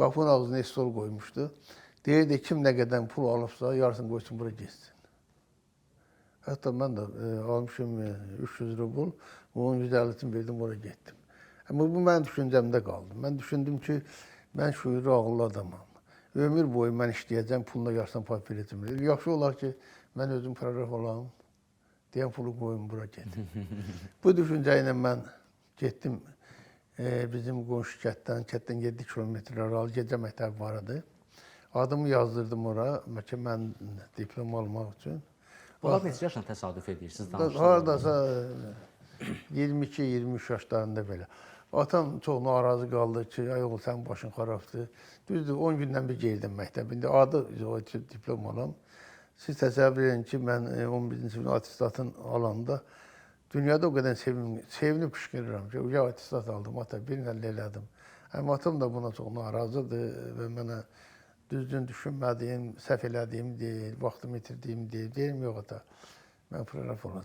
Qapının ağzına stol qoymuşdu. Deyirdi, kim nə qədər pul alıbsa, yarısını qoysun, bura geçsin. Hətta mən də almışım 300 rubl, onun 150'sini verdim, oraya getdim. Amma bu mənim düşüncəmdə qaldı. Mən düşündüm ki, mən şüurlu, ağıllı adamam. Ömür boyu mən işləyəcəm, puluna yarısını pay verəcəm. Yaxşı olar ki, mən özüm proqraf olam, deyən pulu qoyum, bura gedim. Bu düşüncə ilə mən getdim bizim qonşu kətdən 7 kilometr aralı gecə məktəbi var idi. Adımı yazdırdım ora, mən diplom almaq üçün. Bunlar neçə yaşına təsadüf edirsiniz? Haradasa 22-23 yaşlarında belə. Atam çox narazı qaldı ki, ay oğul, sənin başın xarabdır. Düzdür, 10 gündən bir geldim məktəbində. Adı diplom alam. Siz təsəvvür edin ki, mən 11-ci sinif atestatın alanda dünyada o qədər sevinib qışqırıram ki, ya atestat aldım, ata, bir əllə elədim. Həm atam da buna çox narazıdır və mənə düzgün düşünmədiyim, səhv elədiyim deyil, vaxtımı itirdiyim deyil. Deyim, yox ata, mən proqraf olacağam.